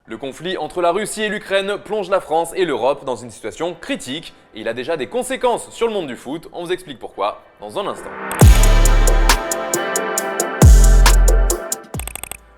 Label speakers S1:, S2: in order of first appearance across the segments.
S1: Le conflit entre la Russie et l'Ukraine plonge la France et l'Europe dans une situation critique et il a déjà des conséquences sur le monde du foot. On vous explique pourquoi dans un instant.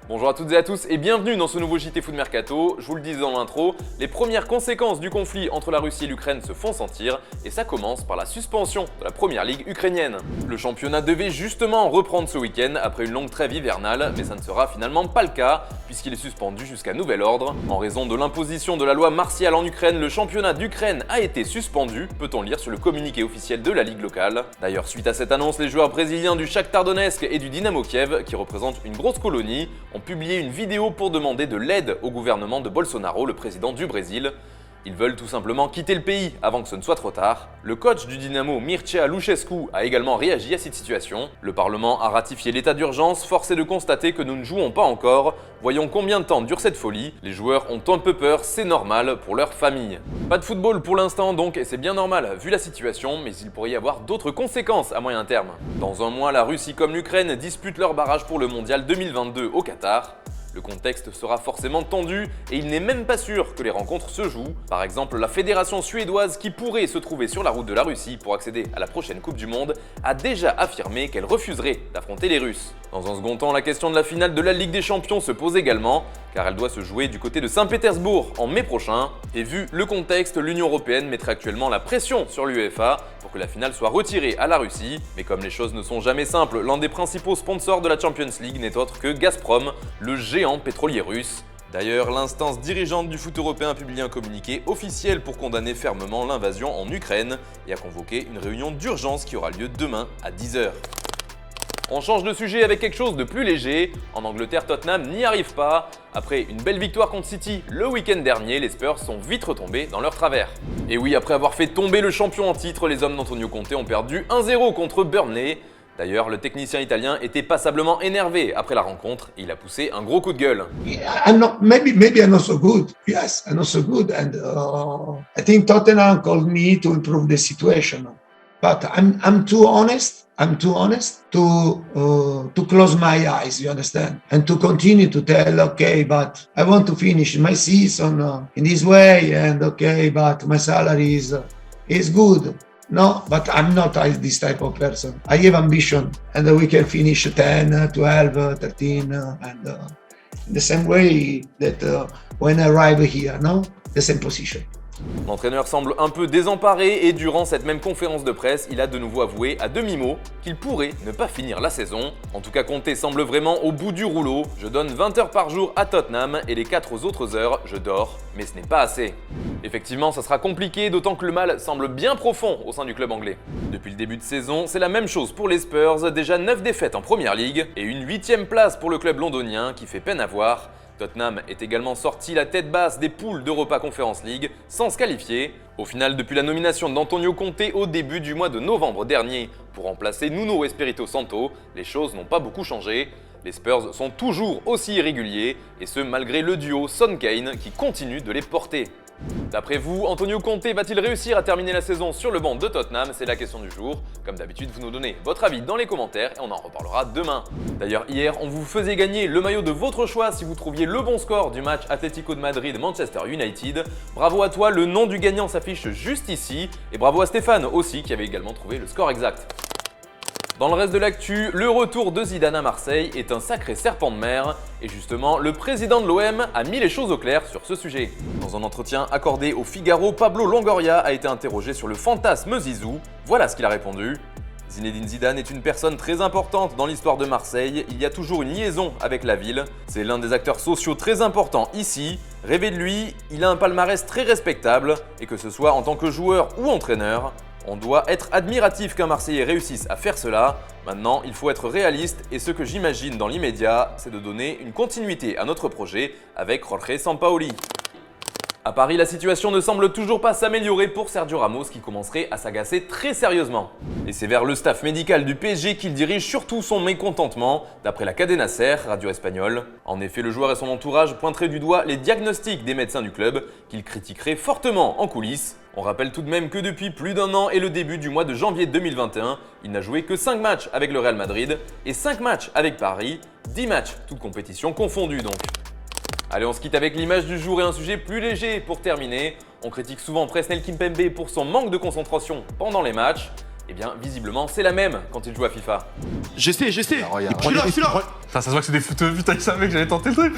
S1: Bonjour à toutes et à tous et bienvenue dans ce nouveau JT Foot Mercato. Je vous le disais dans l'intro, les premières conséquences du conflit entre la Russie et l'Ukraine se font sentir et ça commence par la suspension de la première ligue ukrainienne. Le championnat devait justement reprendre ce week-end après une longue trêve hivernale, mais ça ne sera finalement pas le cas puisqu'il est suspendu jusqu'à nouvel ordre. En raison de l'imposition de la loi martiale en Ukraine, le championnat d'Ukraine a été suspendu, peut-on lire sur le communiqué officiel de la ligue locale. D'ailleurs, suite à cette annonce, les joueurs brésiliens du Shakhtar Donetsk et du Dynamo Kiev, qui représentent une grosse colonie, ont publié une vidéo pour demander de l'aide au gouvernement de Bolsonaro, le président du Brésil. Ils veulent tout simplement quitter le pays avant que ce ne soit trop tard. Le coach du Dynamo, Mircea Lucescu, a également réagi à cette situation. Le Parlement a ratifié l'état d'urgence, force est de constater que nous ne jouons pas encore. Voyons combien de temps dure cette folie. Les joueurs ont un peu peur, c'est normal pour leur famille. Pas de football pour l'instant donc, et c'est bien normal vu la situation, mais il pourrait y avoir d'autres conséquences à moyen terme. Dans un mois, la Russie comme l'Ukraine disputent leur barrage pour le mondial 2022 au Qatar. Le contexte sera forcément tendu et il n'est même pas sûr que les rencontres se jouent. Par exemple, la fédération suédoise qui pourrait se trouver sur la route de la Russie pour accéder à la prochaine Coupe du Monde a déjà affirmé qu'elle refuserait d'affronter les Russes. Dans un second temps, la question de la finale de la Ligue des Champions se pose également, car elle doit se jouer du côté de Saint-Pétersbourg en mai prochain. Et vu le contexte, l'Union européenne mettrait actuellement la pression sur l'UEFA pour que la finale soit retirée à la Russie. Mais comme les choses ne sont jamais simples, l'un des principaux sponsors de la Champions League n'est autre que Gazprom, le géant pétrolier russe. D'ailleurs, l'instance dirigeante du foot européen a publié un communiqué officiel pour condamner fermement l'invasion en Ukraine et a convoqué une réunion d'urgence qui aura lieu demain à 10h. On change de sujet avec quelque chose de plus léger. En Angleterre, Tottenham n'y arrive pas. Après une belle victoire contre City le week-end dernier, les Spurs sont vite retombés dans leur travers. Et oui, après avoir fait tomber le champion en titre, les hommes d'Antonio Conte ont perdu 1-0 contre Burnley. D'ailleurs, le technicien italien était passablement énervé après la rencontre et il a poussé un gros coup de gueule.
S2: Maybe I'm not so good. Yes, I'm not so good, and I think Tottenham called me to improve the situation. But I'm too honest. I'm too honest to close my eyes. You understand, and to continue to tell, okay, but I want to finish my season in this way, and okay, but my salary is good. No, but I'm not this type of person. I have ambition, and we can finish 10, 12, 13, and in the same way that when I arrive here, no, the same position.
S1: L'entraîneur semble un peu désemparé et durant cette même conférence de presse, il a de nouveau avoué à demi-mot qu'il pourrait ne pas finir la saison. En tout cas, Conte semble vraiment au bout du rouleau. Je donne 20 heures par jour à Tottenham et les 4 autres heures, je dors, mais ce n'est pas assez. Effectivement, ça sera compliqué, d'autant que le mal semble bien profond au sein du club anglais. Depuis le début de saison, c'est la même chose pour les Spurs, déjà 9 défaites en Première Ligue et une 8e place pour le club londonien qui fait peine à voir. Tottenham est également sorti la tête basse des poules d'Europa Conference League sans se qualifier. Au final, depuis la nomination d'Antonio Conte au début du mois de novembre dernier pour remplacer Nuno Espirito Santo, les choses n'ont pas beaucoup changé. Les Spurs sont toujours aussi irréguliers et ce malgré le duo Son-Kane qui continue de les porter. D'après vous, Antonio Conte va-t-il réussir à terminer la saison sur le banc de Tottenham? C'est la question du jour. Comme d'habitude, vous nous donnez votre avis dans les commentaires et on en reparlera demain. D'ailleurs, hier, on vous faisait gagner le maillot de votre choix si vous trouviez le bon score du match Atlético de Madrid-Manchester United. Bravo à toi, le nom du gagnant s'affiche juste ici. Et bravo à Stéphane aussi qui avait également trouvé le score exact. Dans le reste de l'actu, le retour de Zidane à Marseille est un sacré serpent de mer et justement, le président de l'OM a mis les choses au clair sur ce sujet. Dans un entretien accordé au Figaro, Pablo Longoria a été interrogé sur le fantasme Zizou. Voilà ce qu'il a répondu. Zinedine Zidane est une personne très importante dans l'histoire de Marseille, il y a toujours une liaison avec la ville. C'est l'un des acteurs sociaux très importants ici. Rêvez de lui, il a un palmarès très respectable et que ce soit en tant que joueur ou entraîneur, on doit être admiratif qu'un Marseillais réussisse à faire cela. Maintenant, il faut être réaliste et ce que j'imagine dans l'immédiat, c'est de donner une continuité à notre projet avec Jorge Sampaoli. À Paris, la situation ne semble toujours pas s'améliorer pour Sergio Ramos qui commencerait à s'agacer très sérieusement. Et c'est vers le staff médical du PSG qu'il dirige surtout son mécontentement, d'après la Cadena Ser, radio espagnole. En effet, le joueur et son entourage pointeraient du doigt les diagnostics des médecins du club qu'il critiquerait fortement en coulisses. On rappelle tout de même que depuis plus d'un an et le début du mois de janvier 2021, il n'a joué que 5 matchs avec le Real Madrid et 5 matchs avec Paris, 10 matchs, toutes compétitions confondues donc. Allez, on se quitte avec l'image du jour et un sujet plus léger pour terminer. On critique souvent Presnel Kimpembe pour son manque de concentration pendant les matchs. Eh bien, visiblement, c'est la même quand il joue à FIFA.
S3: Je sais.
S4: Regarde.
S3: Je suis là.
S4: Putain, ça se voit que c'est des fouteux, putain, il savait que j'allais tenter le truc.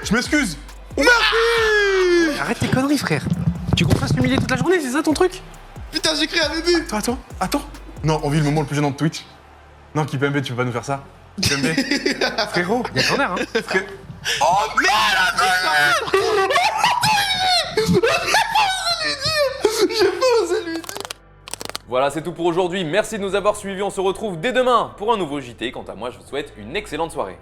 S4: Je m'excuse.
S5: Arrête tes conneries, frère. Tu comptes pas s'humilier toute la journée, c'est ça ton truc?
S3: Putain, j'ai créé un bébé.
S4: Attends. Non, on vit le moment le plus gênant de Twitch. Non, Kimpembe, tu peux pas nous faire ça. Kimpembe. Frérot.
S5: Y'a ton air, hein.
S4: Oh
S1: Voilà, c'est tout pour aujourd'hui. Merci de nous avoir suivis. On se retrouve dès demain pour un nouveau JT. Quant à moi, je vous souhaite une excellente soirée.